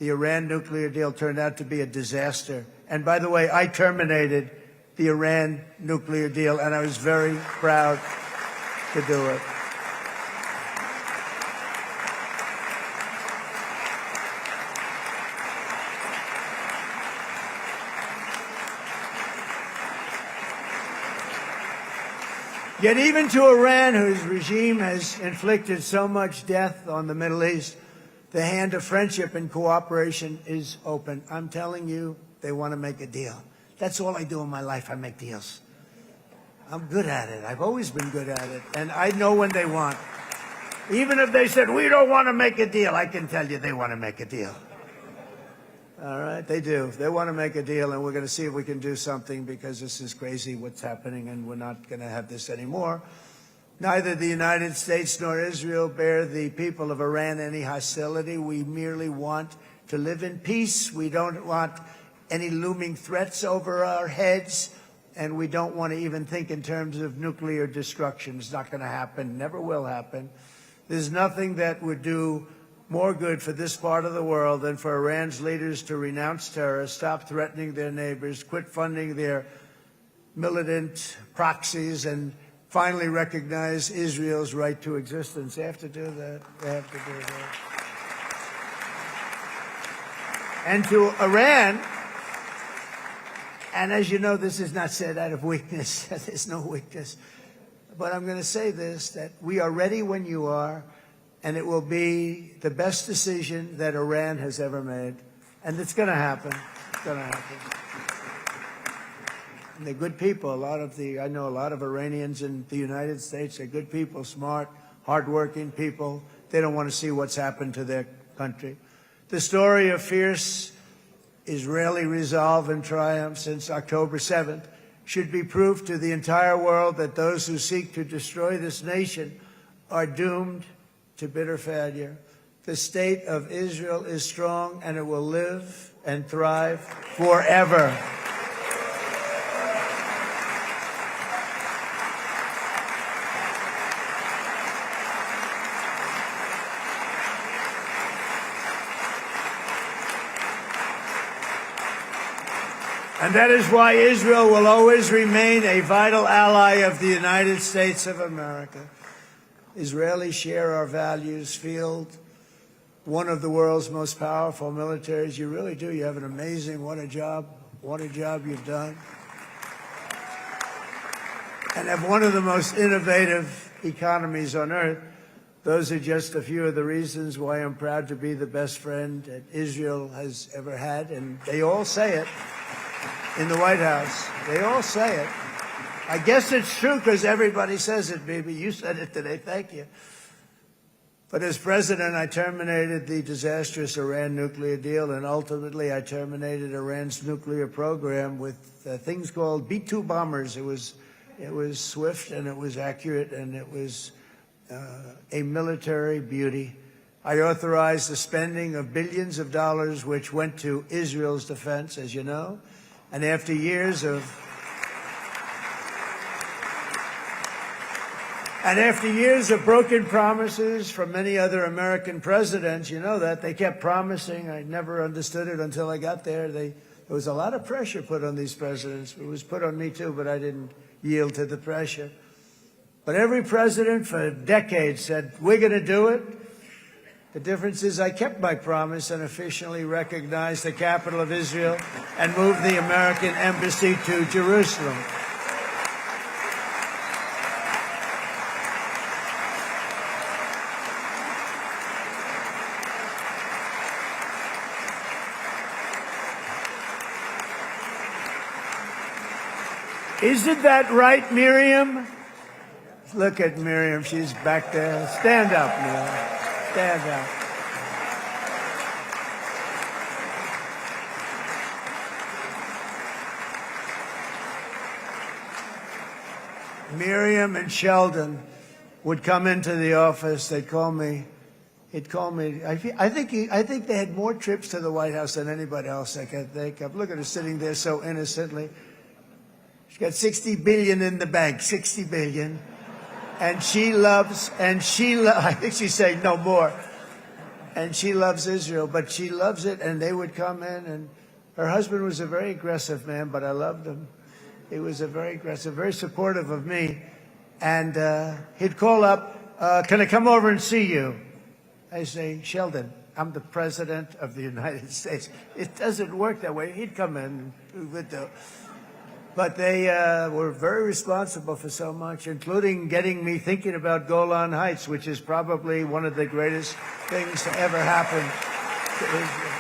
the Iran nuclear deal turned out to be a disaster. And by the way, I terminated the Iran nuclear deal, and I was very proud to do it. Yet even to Iran, whose regime has inflicted so much death on the Middle East, the hand of friendship and cooperation is open. I'm telling you, they want to make a deal. That's all I do in my life. I make deals. I'm good at it. I've always been good at it. And I know when they want. Even if they said, we don't want to make a deal, I can tell you they want to make a deal. All right, they do. They want to make a deal, and we're going to see if we can do something, because this is crazy what's happening, and we're not going to have this anymore. Neither the United States nor Israel bear the people of Iran any hostility. We merely want to live in peace. We don't want any looming threats over our heads, and we don't want to even think in terms of nuclear destruction. It's not going to happen, never will happen. There's nothing that would do more good for this part of the world than for Iran's leaders to renounce terror, stop threatening their neighbors, quit funding their militant proxies, and finally recognize Israel's right to existence. They have to do that. They have to do that. And to Iran, and as you know, this is not said out of weakness. There's no weakness. But I'm going to say this, that we are ready when you are, and it will be the best decision that Iran has ever made. And it's going to happen. It's going to happen. And they're good people. I know a lot of Iranians in the United States. They're good people, smart, hardworking people. They don't want to see what's happened to their country. The story of fierce Israeli resolve and triumph since October 7th should be proof to the entire world that those who seek to destroy this nation are doomed to bitter failure. The state of Israel is strong, and it will live and thrive forever. And that is why Israel will always remain a vital ally of the United States of America. Israelis share our values, field one of the world's most powerful militaries. You really do. You have an amazing, what a job you've done. And have one of the most innovative economies on earth. Those are just a few of the reasons why I'm proud to be the best friend that Israel has ever had. And they all say it in the White House. They all say it. I guess it's true because everybody says it, baby. You said it today. Thank you. But as president, I terminated the disastrous Iran nuclear deal, and ultimately I terminated Iran's nuclear program with things called B-2 bombers. It was swift, and it was accurate, and it was a military beauty. I authorized the spending of billions of dollars, which went to Israel's defense, as you know. And after years of broken promises from many other American presidents, you know that, they kept promising. I never understood it until I got there. There was a lot of pressure put on these presidents. It was put on me too, but I didn't yield to the pressure. But every president for decades said, we're going to do it. The difference is I kept my promise and officially recognized the capital of Israel and moved the American embassy to Jerusalem. Isn't that right, Miriam? Look at Miriam. She's back there. Stand up, Miriam. Stand up. Miriam and Sheldon would come into the office. They'd call me. He'd call me. I think they had more trips to the White House than anybody else I can think of. Look at her sitting there so innocently. got 60 billion in the bank, 60 billion. And she loves, I think she's saying no more. And she loves Israel, but she loves it, and they would come in, and her husband was a very aggressive man, but I loved him. He was a very aggressive, very supportive of me. And he'd call up, can I come over and see you? I say, Sheldon, I'm the President of the United States. It doesn't work that way. He'd come in, we would do. But they were very responsible for so much, including getting me thinking about Golan Heights, which is probably one of the greatest things to ever happen to Israel.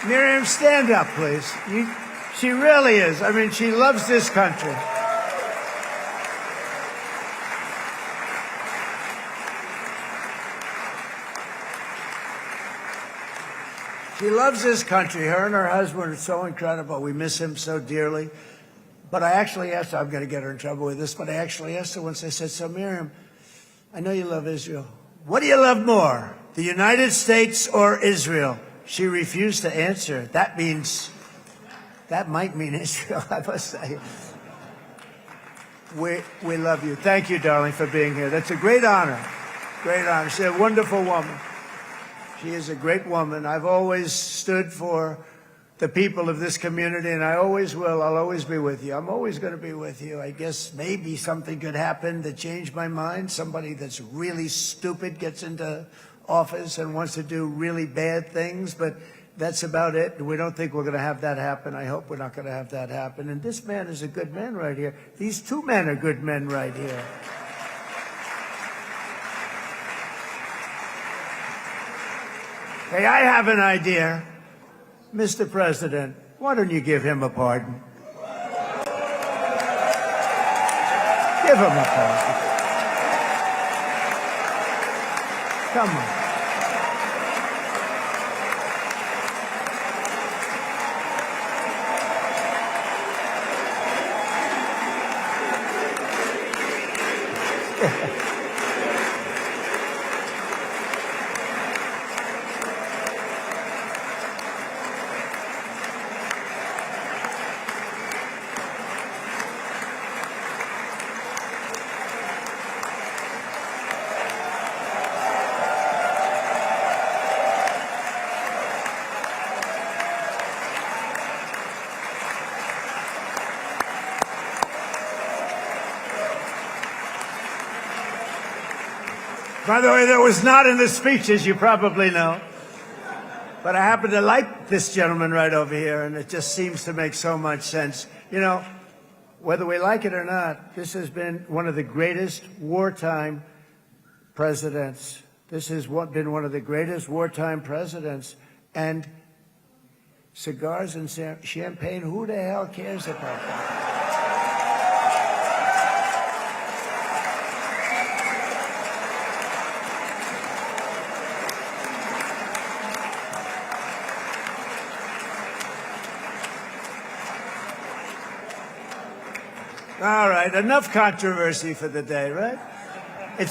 Miriam, stand up, please. She really is. I mean, she loves this country. She loves this country. Her and her husband are so incredible. We miss him so dearly. But I actually asked her, I'm going to get her in trouble with this, but I actually asked her once, I said, so Miriam, I know you love Israel. What do you love more, the United States or Israel? She refused to answer. That might mean Israel, I must say. We love you. Thank you, darling, for being here. That's a great honor. Great honor. She's a wonderful woman. She is a great woman. I've always stood for the people of this community, and I always will. I'll always be with you. I'm always going to be with you. I guess maybe something could happen to change my mind. Somebody that's really stupid gets into office and wants to do really bad things, but that's about it. We don't think we're going to have that happen. I hope we're not going to have that happen. And this man is a good man right here. These two men are good men right here. Hey, I have an idea. Mr. President, why don't you give him a pardon? Give him a pardon. Come on. By the way, that was not in the speech, as you probably know. But I happen to like this gentleman right over here, and it just seems to make so much sense. You know, whether we like it or not, this has been one of the greatest wartime presidents. This has been one of the greatest wartime presidents. And cigars and champagne, who the hell cares about that? All right, enough controversy for the day, right?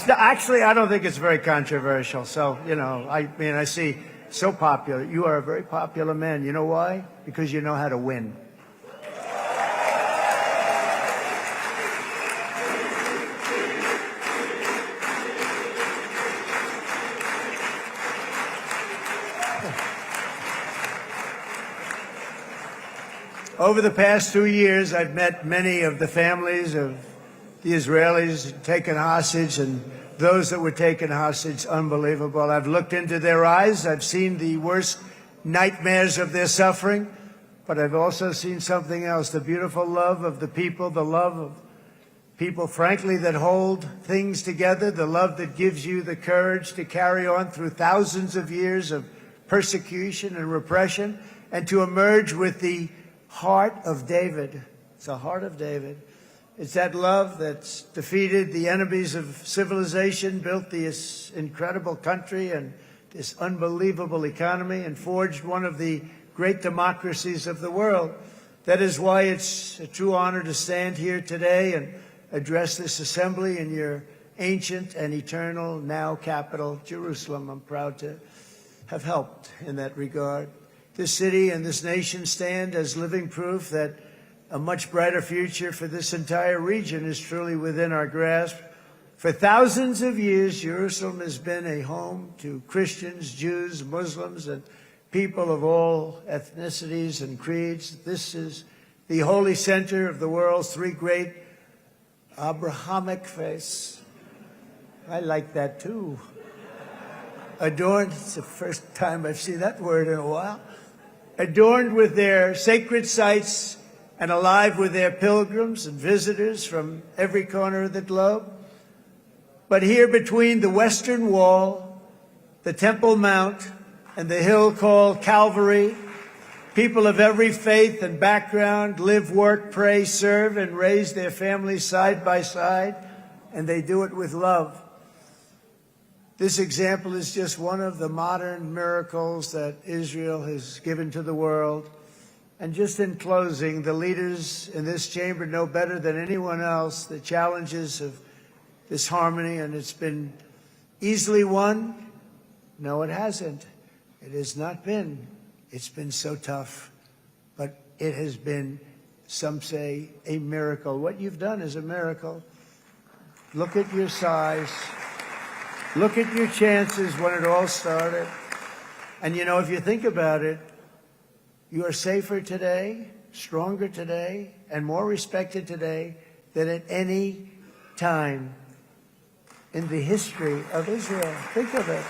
Actually, I don't think it's very controversial. So, you know, I see so popular. You are a very popular man. You know why? Because you know how to win. Over the past 2 years, I've met many of the families of the Israelis taken hostage and those that were taken hostage. Unbelievable. I've looked into their eyes. I've seen the worst nightmares of their suffering, but I've also seen something else, the beautiful love of the people, the love of people, frankly, that hold things together, the love that gives you the courage to carry on through thousands of years of persecution and repression and to emerge with the heart of David. It's the heart of David. It's that love that's defeated the enemies of civilization, built this incredible country and this unbelievable economy, and forged one of the great democracies of the world. That is why it's a true honor to stand here today and address this assembly in your ancient and eternal, now capital, Jerusalem. I'm proud to have helped in that regard. This city and this nation stand as living proof that a much brighter future for this entire region is truly within our grasp. For thousands of years, Jerusalem has been a home to Christians, Jews, Muslims, and people of all ethnicities and creeds. This is the holy center of the world's three great Abrahamic faiths. I like that too. Adorned, it's the first time I've seen that word in a while. Adorned with their sacred sites and alive with their pilgrims and visitors from every corner of the globe. But here between the Western Wall, the Temple Mount, and the hill called Calvary, people of every faith and background live, work, pray, serve, and raise their families side by side, and they do it with love. This example is just one of the modern miracles that Israel has given to the world. And just in closing, the leaders in this chamber know better than anyone else the challenges of this harmony, and it's been easily won. No, it hasn't. It has not been. It's been so tough, but it has been, some say, a miracle. What you've done is a miracle. Look at your size. Look at your chances when it all started. And you know, if you think about it, you are safer today, stronger today, and more respected today than at any time in the history of Israel. Think of it.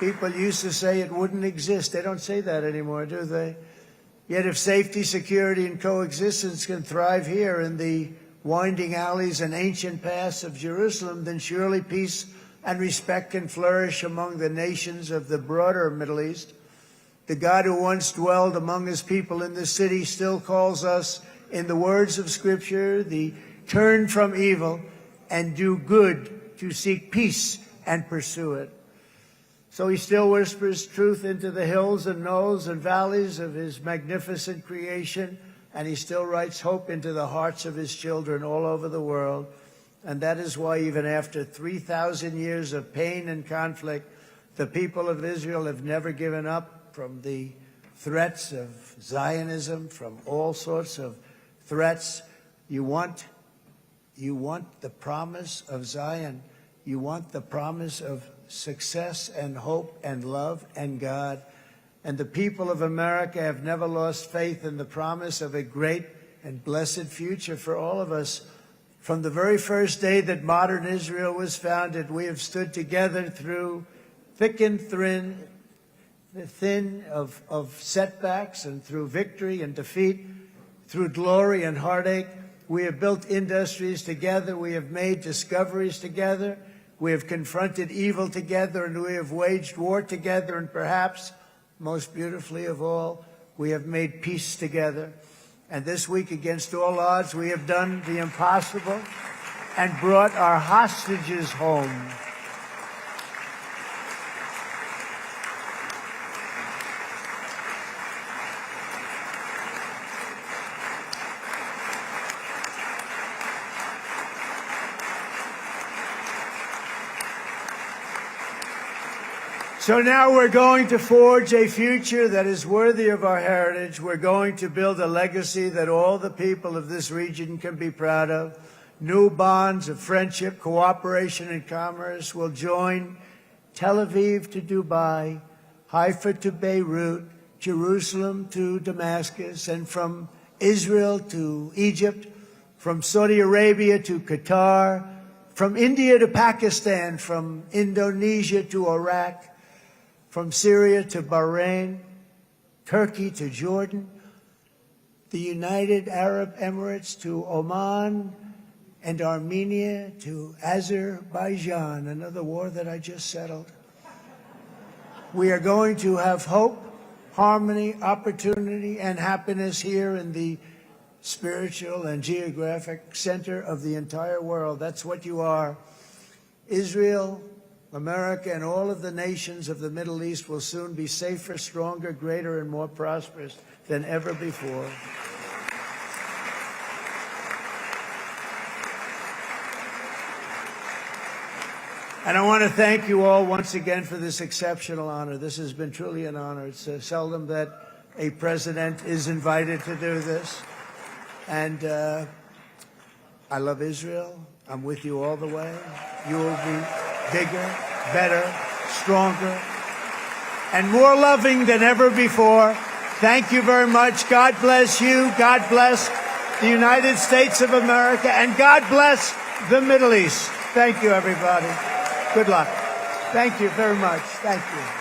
People used to say it wouldn't exist. They don't say that anymore, do they? Yet if safety, security, and coexistence can thrive here in the winding alleys and ancient paths of Jerusalem, then surely peace and respect can flourish among the nations of the broader Middle East. The God who once dwelled among his people in this city still calls us, in the words of Scripture, the turn from evil and do good, to seek peace and pursue it. So he still whispers truth into the hills and knolls and valleys of his magnificent creation, and he still writes hope into the hearts of his children all over the world. And that is why even after 3,000 years of pain and conflict, the people of Israel have never given up from the threats of Zionism, from all sorts of threats. You want the promise of Zion. You want the promise of success and hope and love and God. And the people of America have never lost faith in the promise of a great and blessed future for all of us. From the very first day that modern Israel was founded, we have stood together through thick and thin of setbacks, and through victory and defeat, through glory and heartache. We have built industries together. We have made discoveries together. We have confronted evil together, and we have waged war together. And perhaps most beautifully of all, we have made peace together. And this week, against all odds, we have done the impossible and brought our hostages home. So now we're going to forge a future that is worthy of our heritage. We're going to build a legacy that all the people of this region can be proud of. New bonds of friendship, cooperation, and commerce will join Tel Aviv to Dubai, Haifa to Beirut, Jerusalem to Damascus, and from Israel to Egypt, from Saudi Arabia to Qatar, from India to Pakistan, from Indonesia to Iraq, from Syria to Bahrain, Turkey to Jordan, the United Arab Emirates to Oman, and Armenia to Azerbaijan, another war that I just settled. We are going to have hope, harmony, opportunity, and happiness here in the spiritual and geographic center of the entire world. That's what you are. Israel, America, and all of the nations of the Middle East will soon be safer, stronger, greater, and more prosperous than ever before. And I want to thank you all once again for this exceptional honor. This has been truly an honor. It's seldom that a president is invited to do this. And I love Israel. I'm with you all the way. You will be bigger, better, stronger, and more loving than ever before. Thank you very much. God bless you. God bless the United States of America. And God bless the Middle East. Thank you, everybody. Good luck. Thank you very much. Thank you.